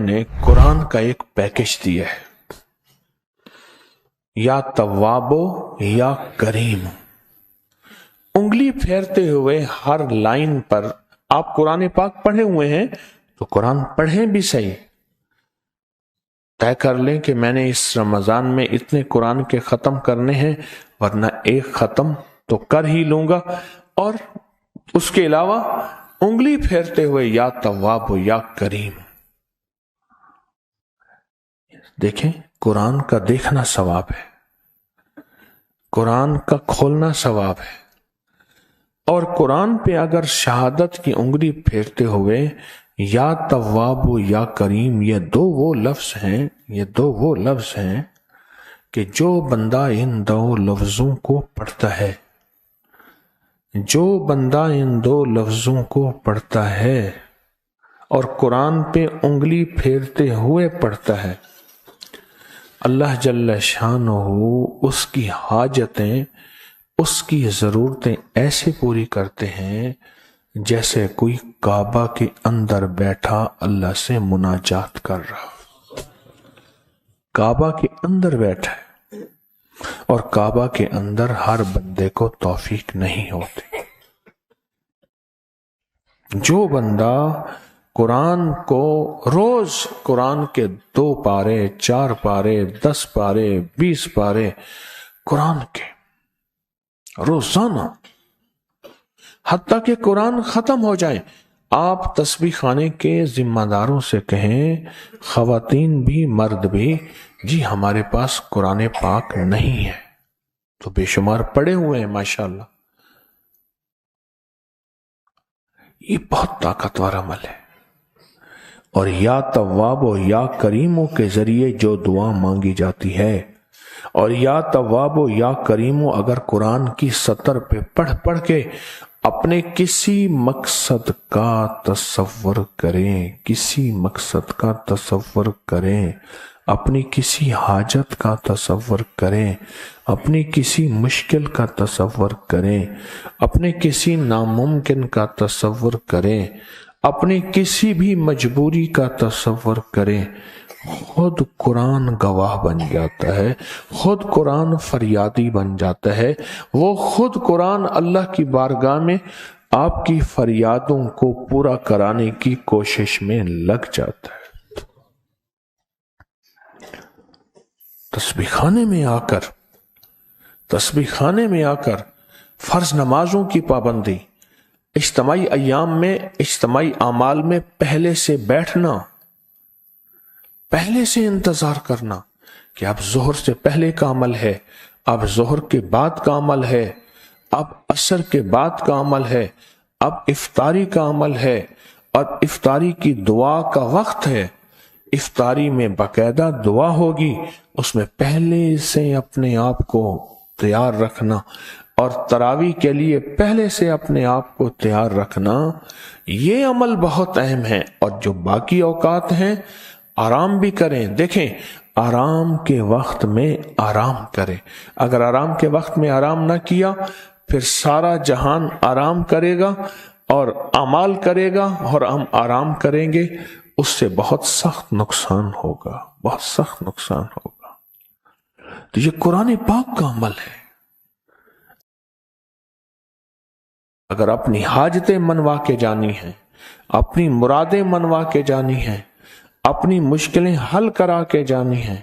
نے قرآن کا ایک پیکج دیا ہے، یا توابو یا کریم۔ انگلی پھیرتے ہوئے ہر لائن پر آپ قرآن پاک پڑھے ہوئے ہیں تو قرآن پڑھیں بھی صحیح، طے کر لیں کہ میں نے اس رمضان میں اتنے قرآن کے ختم کرنے ہیں، ورنہ ایک ختم تو کر ہی لوں گا، اور اس کے علاوہ انگلی پھیرتے ہوئے یا تواب یا کریم۔ دیکھیں، قرآن کا دیکھنا ثواب ہے، قرآن کا کھولنا ثواب ہے، اور قرآن پہ اگر شہادت کی انگلی پھیرتے ہوئے یا تواب یا کریم، یہ دو وہ لفظ ہیں کہ جو بندہ ان دو لفظوں کو پڑھتا ہے، اور قرآن پہ انگلی پھیرتے ہوئے پڑھتا ہے، اللہ جل شانہ اس کی حاجتیں، اس کی ضرورتیں ایسے پوری کرتے ہیں جیسے کوئی کعبہ کے اندر بیٹھا اللہ سے مناجات کر رہا۔ کعبہ کے اندر بیٹھا ہے، اور کعبہ کے اندر ہر بندے کو توفیق نہیں ہوتی۔ جو بندہ قرآن کو روز قرآن کے 2 پارے 4 پارے 10 پارے 20 پارے قرآن کے روزانہ، حتیٰ کہ قرآن ختم ہو جائے، آپ تسبیح خانے کے ذمہ داروں سے کہیں، خواتین بھی مرد بھی، جی ہمارے پاس قرآن پاک نہیں ہے، تو بے شمار پڑے ہوئے ہیں ماشاءاللہ۔ یہ بہت طاقتور عمل ہے، اور یا تواب و یا کریموں کے ذریعے جو دعا مانگی جاتی ہے، اور یا تواب و یا کریموں اگر قرآن کی سطر پہ پڑھ کے اپنے کسی مقصد کا تصور کریں، اپنی کسی حاجت کا تصور کریں، اپنی کسی مشکل کا تصور کریں، اپنے کسی ناممکن کا تصور کریں، اپنی کسی بھی مجبوری کا تصور کریں، خود قرآن گواہ بن جاتا ہے، خود قرآن فریادی بن جاتا ہے، وہ خود قرآن اللہ کی بارگاہ میں آپ کی فریادوں کو پورا کرانے کی کوشش میں لگ جاتا ہے۔ تسبیح خانے میں آ کر فرض نمازوں کی پابندی، اجتماعی ایام میں، اجتماعی اعمال میں پہلے سے بیٹھنا، پہلے سے انتظار کرنا کہ اب ظہر سے پہلے کا عمل ہے، اب ظہر کے بعد کا عمل ہے، اب عصر کے بعد کا عمل ہے، اب افطاری کا عمل ہے، اور افطاری کی دعا کا وقت ہے، افطاری میں باقاعدہ دعا ہوگی، اس میں پہلے سے اپنے آپ کو تیار رکھنا، اور تراویح کے لیے پہلے سے اپنے آپ کو تیار رکھنا، یہ عمل بہت اہم ہے۔ اور جو باقی اوقات ہیں، آرام بھی کریں۔ دیکھیں، آرام کے وقت میں آرام کریں، اگر آرام کے وقت میں آرام نہ کیا، پھر سارا جہان آرام کرے گا اور اعمال کرے گا، اور ہم آرام کریں گے، اس سے بہت سخت نقصان ہوگا، بہت سخت نقصان ہوگا۔ تو یہ قرآن پاک کا عمل ہے۔ اگر اپنی حاجتیں منوا کے جانی ہیں، اپنی مرادیں منوا کے جانی ہیں، اپنی مشکلیں حل کرا کے جانی ہیں،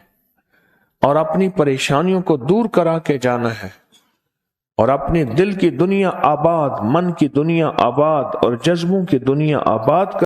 اور اپنی پریشانیوں کو دور کرا کے جانا ہے، اور اپنے دل کی دنیا آباد، من کی دنیا آباد، اور جذبوں کی دنیا آباد